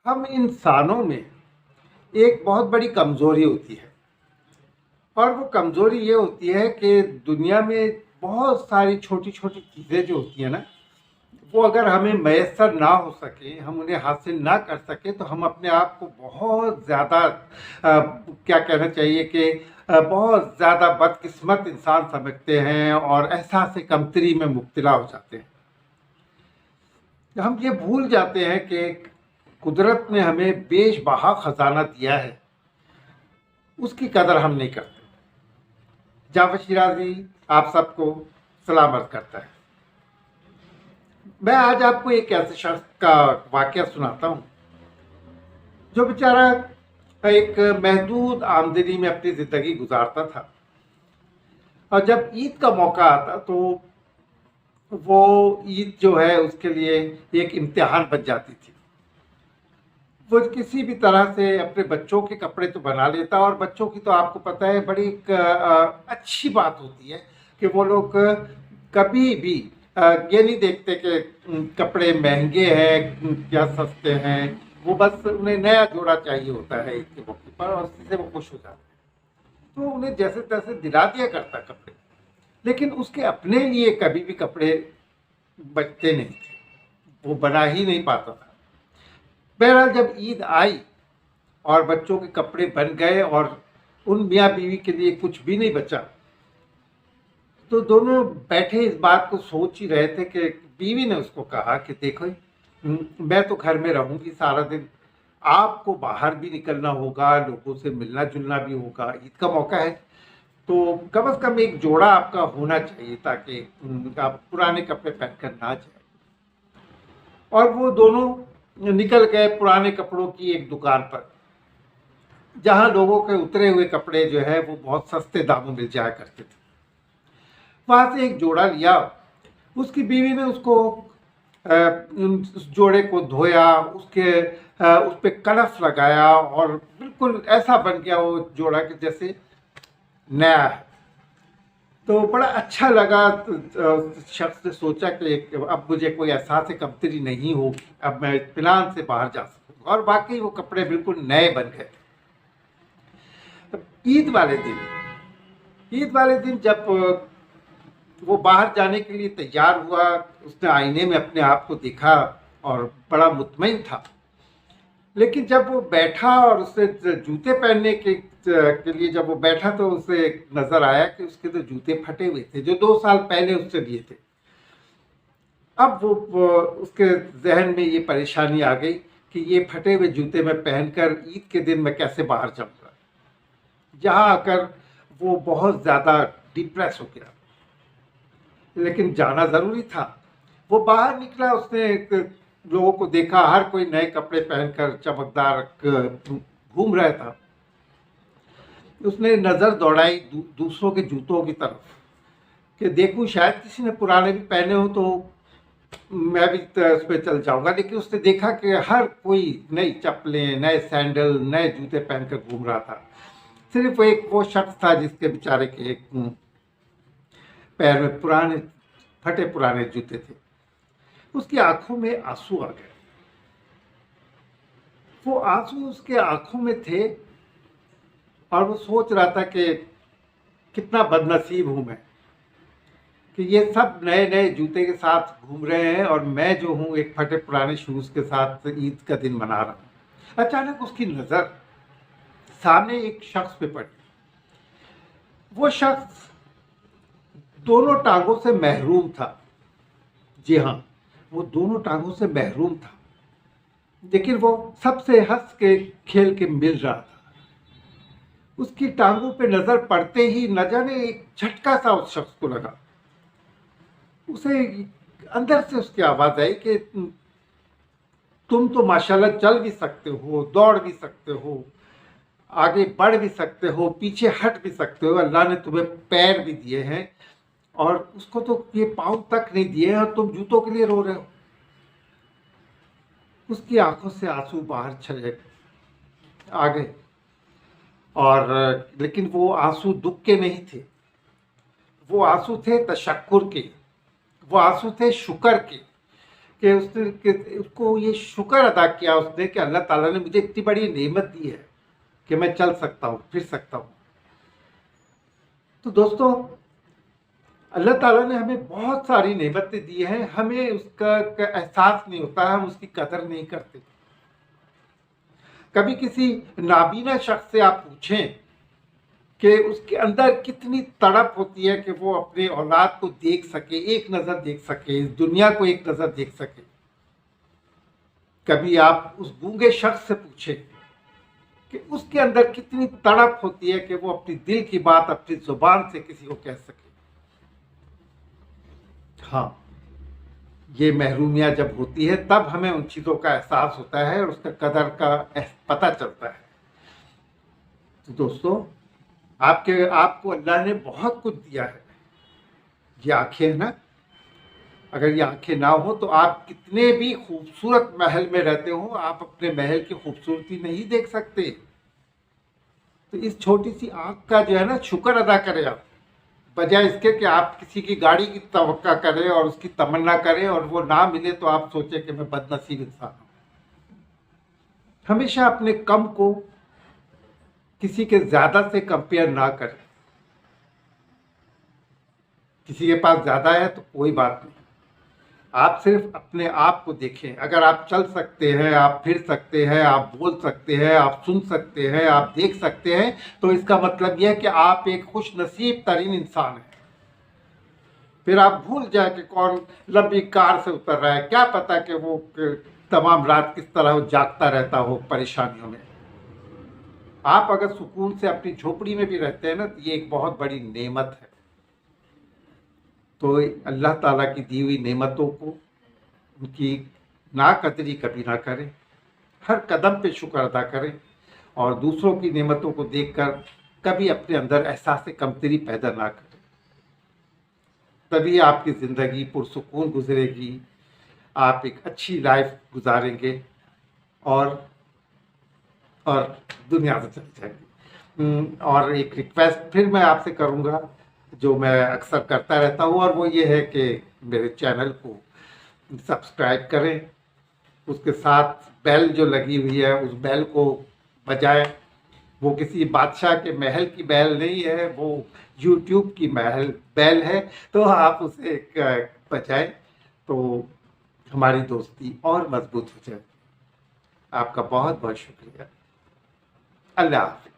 हम इंसानों में एक बहुत बड़ी कमज़ोरी होती है और वो कमज़ोरी ये होती है कि दुनिया में बहुत सारी छोटी-छोटी चीज़ें जो होती हैं ना, वो अगर हमें मैसर ना हो सके, हम उन्हें हासिल ना कर सकें, तो हम अपने आप को बहुत ज़्यादा क्या कहना चाहिए कि बहुत ज़्यादा बदकिस्मत इंसान समझते हैं और एहसास कमतरी में मुब्तला हो जाते हैं। हम ये भूल जाते हैं कि कुदरत ने हमें बेशबहा खजाना दिया है, उसकी कदर हम नहीं करते। जावेद शिराजी आप सबको सलामत करता है। मैं आज आपको एक ऐसे शख्स का वाकया सुनाता हूँ जो बेचारा एक महदूद आमदनी में अपनी ज़िंदगी गुजारता था और जब ईद का मौका आता तो वो ईद जो है उसके लिए एक इम्तिहान बन जाती थी। वो किसी भी तरह से अपने बच्चों के कपड़े तो बना लेता और बच्चों की तो आपको पता है बड़ी एक अच्छी बात होती है कि वो लोग कभी भी ये नहीं देखते कि कपड़े महंगे हैं या सस्ते हैं। वो बस उन्हें नया जोड़ा चाहिए होता है ईद के मौके पर और उसी से वो खुश हो जाते हैं। तो उन्हें जैसे तैसे दिला दिया करता कपड़े, लेकिन उसके अपने लिए कभी भी कपड़े बचते नहीं थे, वो बना ही नहीं पाता था। बहरहाल जब ईद आई और बच्चों के कपड़े बन गए और उन मियाँ बीवी के लिए कुछ भी नहीं बचा, तो दोनों बैठे इस बात को सोच ही रहे थे कि बीवी ने उसको कहा कि देखो मैं तो घर में रहूंगी सारा दिन, आपको बाहर भी निकलना होगा, लोगों से मिलना जुलना भी होगा, ईद का मौका है, तो कम से कम एक जोड़ा आपका होना चाहिए ताकि आप पुराने कपड़े पहनकर ना जाए। और वो दोनों निकल गए पुराने कपड़ों की एक दुकान पर, जहां लोगों के उतरे हुए कपड़े जो है वो बहुत सस्ते दामों मिल जाया करते थे। वहां से एक जोड़ा लिया, उसकी बीवी ने उसको उस जोड़े को धोया, उस पे कलफ लगाया और बिल्कुल ऐसा बन गया वो जोड़ा कि जैसे नया है। तो बड़ा अच्छा लगा। शख्स ने सोचा कि अब मुझे कोई एहसास कमतरी नहीं होगी, अब मैं इत्मीनान से बाहर जा सकूंगा। और वाकई वो कपड़े बिल्कुल नए बन गए। ईद वाले दिन ईद वाले दिन जब वो बाहर जाने के लिए तैयार हुआ, उसने आईने में अपने आप को देखा और बड़ा मुतमईन था। लेकिन जब वो बैठा और उसे जूते पहनने के लिए जब वो बैठा तो उसे नजर आया कि उसके तो जूते फटे हुए थे जो 2 साल पहले उससे लिए थे। अब वो उसके जहन में ये परेशानी आ गई कि ये फटे हुए जूते मैं पहनकर ईद के दिन मैं कैसे बाहर जाऊंगा। जहां आकर वो बहुत ज्यादा डिप्रेस हो गया, लेकिन जाना जरूरी था। वो बाहर निकला, उसने लोगों को देखा, हर कोई नए कपड़े पहनकर चमकदार घूम रहा था। उसने नजर दौड़ाई दूसरों के जूतों की तरफ कि देखूं शायद किसी ने पुराने भी पहने हो तो मैं भी उस पर चल जाऊंगा। लेकिन उसने देखा कि हर कोई नई चप्पलें, नए सैंडल, नए जूते पहनकर घूम रहा था। सिर्फ एक वो शख्स था जिसके बेचारे के एक पैर में पुराने फटे पुराने जूते थे। उसकी आंखों में आंसू आ गए। वो आंसू उसके आंखों में थे और वो सोच रहा था कि कितना बदनसीब हूं मैं कि ये सब नए नए जूते के साथ घूम रहे हैं और मैं जो हूं एक फटे पुराने शूज के साथ ईद का दिन मना रहा हूं। अचानक उसकी नजर सामने एक शख्स पे पड़ी। वो शख्स दोनों टांगों से महरूम था। जी हाँ, वो दोनों टांगों से महरूम था, लेकिन वो सबसे हंस के खेल के मिल रहा था। उसकी टांगों पे नजर पड़ते ही न जाने एक झटका सा उस शख्स को लगा। उसे अंदर से उसकी आवाज आई कि तुम तो माशाल्लाह चल भी सकते हो, दौड़ भी सकते हो, आगे बढ़ भी सकते हो, पीछे हट भी सकते हो। अल्लाह ने तुम्हें पैर भी दिए हैं और उसको तो ये पाँव तक नहीं दिए हैं और तुम जूतों के लिए रो रहे हो। उसकी आंखों से आंसू बाहर चले आ गए और लेकिन वो आंसू दुख के नहीं थे, वो आंसू थे तशक्कुर के, वो आंसू थे शुक्र के कि उसको ये शुक्र अदा किया उसने कि अल्लाह ताला ने मुझे इतनी बड़ी नेमत दी है कि मैं चल सकता हूँ, फिर सकता हूँ। तो दोस्तों, अल्लाह ताला ने हमें बहुत सारी नेमतें दी हैं, हमें उसका एहसास नहीं होता, हम उसकी कदर नहीं करते। कभी किसी नाबीना शख्स से आप पूछें कि उसके अंदर कितनी तड़प होती है कि वो अपने औलाद को देख सके, एक नज़र देख सके, इस दुनिया को एक नज़र देख सके। कभी आप उस गूंगे शख्स से पूछें कि उसके अंदर कितनी तड़प होती है कि वो अपनी दिल की बात अपनी जुबान से किसी को कह सके। हाँ, ये महरूमियत जब होती है तब हमें उन चीज़ों का एहसास होता है और उसका कदर का पता चलता है। तो दोस्तों, आपको अल्लाह ने बहुत कुछ दिया है। ये आंखें है ना, अगर ये आंखें ना हो तो आप कितने भी खूबसूरत महल में रहते हो, आप अपने महल की खूबसूरती नहीं देख सकते। तो इस छोटी सी आंख का जो है ना, शुक्र अदा करें आप, बजाय इसके कि आप किसी की गाड़ी की तवक्का करें और उसकी तमन्ना करें और वो ना मिले तो आप सोचें कि मैं बदनसीब इंसान हूं। हमेशा अपने कम को किसी के ज्यादा से कंपेयर ना करें। किसी के पास ज्यादा है तो कोई बात नहीं, आप सिर्फ अपने आप को देखें। अगर आप चल सकते हैं, आप फिर सकते हैं, आप बोल सकते हैं, आप सुन सकते हैं, आप देख सकते हैं, तो इसका मतलब यह है कि आप एक खुश नसीब तरीन इंसान हैं। फिर आप भूल जाए कि कौन लंबी कार से उतर रहा है, क्या पता कि वो तमाम रात किस तरह जागता रहता हो परेशानियों में। आप अगर सुकून से अपनी झोपड़ी में भी रहते हैं ना, तो ये एक बहुत बड़ी नेमत है। तो अल्लाह ताला की दी हुई नेमतों को, उनकी नाकदरी कभी ना करें, हर कदम पे शुक्र अदा करें और दूसरों की नेमतों को देखकर कभी अपने अंदर एहसास कमतरी पैदा ना करें। तभी आपकी ज़िंदगी पुरसुकून गुजरेगी, आप एक अच्छी लाइफ गुजारेंगे और दुनिया से चली जाएगी। और एक रिक्वेस्ट फिर मैं आपसे करूँगा, जो मैं अक्सर करता रहता हूँ, और वो ये है कि मेरे चैनल को सब्सक्राइब करें, उसके साथ बेल जो लगी हुई है उस बेल को बजाएं। वो किसी बादशाह के महल की बेल नहीं है, वो यूट्यूब की बेल है, तो आप उसे बजाएं तो हमारी दोस्ती और मजबूत हो जाए। आपका बहुत बहुत शुक्रिया। अल्लाह हाफ़िज़।